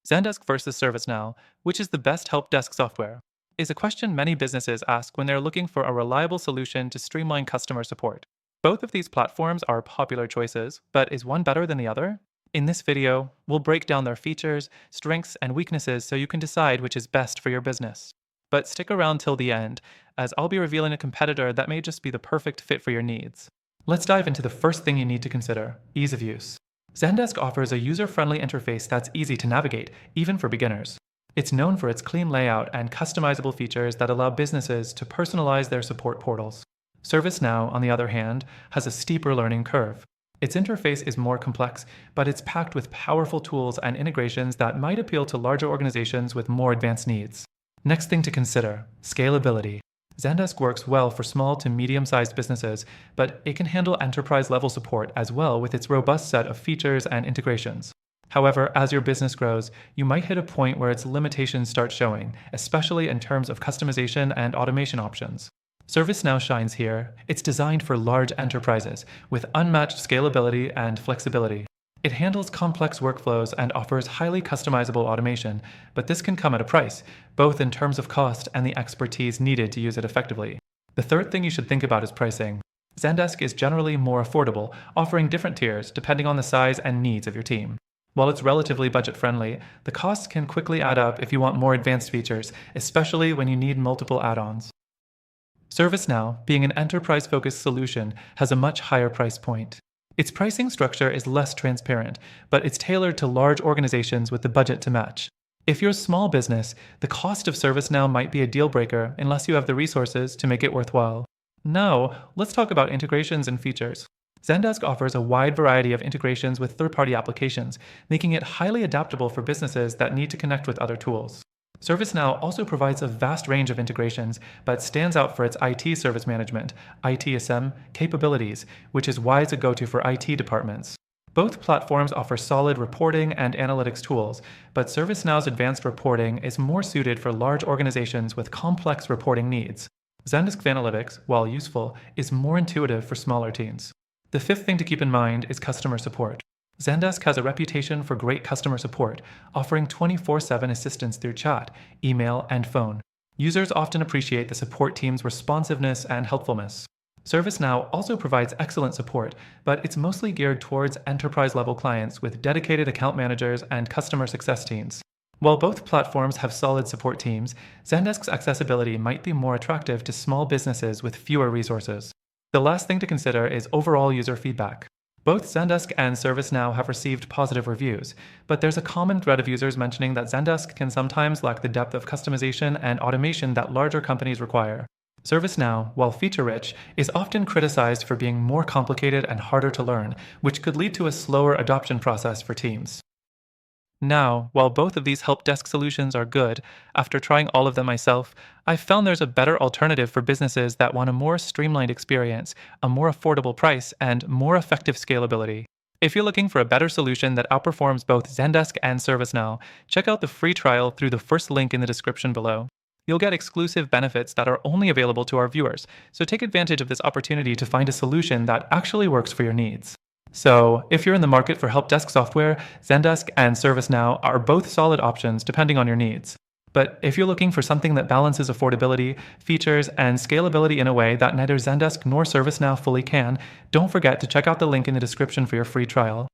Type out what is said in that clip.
Zendesk versus ServiceNow, which is the best help desk software, is a question many businesses ask when they're looking for a reliable solution to streamline customer support. Both of these platforms are popular choices, but is one better than the other? In this video, we'll break down their features, strengths, and weaknesses so you can decide which is best for your business. But stick around till the end, as I'll be revealing a competitor that may just be the perfect fit for your needs. Let's dive into the first thing you need to consider: ease of use. Zendesk offers a user-friendly interface that's easy to navigate, even for beginners. It's known for its clean layout and customizable features that allow businesses to personalize their support portals. ServiceNow, on the other hand, has a steeper learning curve. Its interface is more complex, but it's packed with powerful tools and integrations that might appeal to larger organizations with more advanced needs. Next thing to consider: scalability. Zendesk works well for small to medium-sized businesses, but it can handle enterprise-level support as well with its robust set of features and integrations. However, as your business grows, you might hit a point where its limitations start showing, especially in terms of customization and automation options. ServiceNow shines here. It's designed for large enterprises, with unmatched scalability and flexibility. It handles complex workflows and offers highly customizable automation, but this can come at a price, both in terms of cost and the expertise needed to use it effectively. The third thing you should think about is pricing. Zendesk is generally more affordable, offering different tiers depending on the size and needs of your team. While it's relatively budget-friendly, the costs can quickly add up if you want more advanced features, especially when you need multiple add-ons. ServiceNow, being an enterprise-focused solution, has a much higher price point. Its pricing structure is less transparent, but it's tailored to large organizations with the budget to match. If you're a small business, the cost of ServiceNow might be a deal breaker unless you have the resources to make it worthwhile. Now, let's talk about integrations and features. Zendesk offers a wide variety of integrations with third-party applications, making it highly adaptable for businesses that need to connect with other tools. ServiceNow also provides a vast range of integrations, but stands out for its IT service management, ITSM, capabilities, which is why it's a go-to for IT departments. Both platforms offer solid reporting and analytics tools, but ServiceNow's advanced reporting is more suited for large organizations with complex reporting needs. Zendesk Analytics, while useful, is more intuitive for smaller teams. The fifth thing to keep in mind is customer support. Zendesk has a reputation for great customer support, offering 24/7 assistance through chat, email, and phone. Users often appreciate the support team's responsiveness and helpfulness. ServiceNow also provides excellent support, but it's mostly geared towards enterprise-level clients with dedicated account managers and customer success teams. While both platforms have solid support teams, Zendesk's accessibility might be more attractive to small businesses with fewer resources. The last thing to consider is overall user feedback. Both Zendesk and ServiceNow have received positive reviews, but there's a common thread of users mentioning that Zendesk can sometimes lack the depth of customization and automation that larger companies require. ServiceNow, while feature-rich, is often criticized for being more complicated and harder to learn, which could lead to a slower adoption process for teams. Now, while both of these help desk solutions are good, after trying all of them myself, I've found there's a better alternative for businesses that want a more streamlined experience, a more affordable price, and more effective scalability. If you're looking for a better solution that outperforms both Zendesk and ServiceNow, check out the free trial through the first link in the description below. You'll get exclusive benefits that are only available to our viewers, so take advantage of this opportunity to find a solution that actually works for your needs. So, if you're in the market for help desk software, Zendesk and ServiceNow are both solid options depending on your needs. But if you're looking for something that balances affordability, features, and scalability in a way that neither Zendesk nor ServiceNow fully can, don't forget to check out the link in the description for your free trial.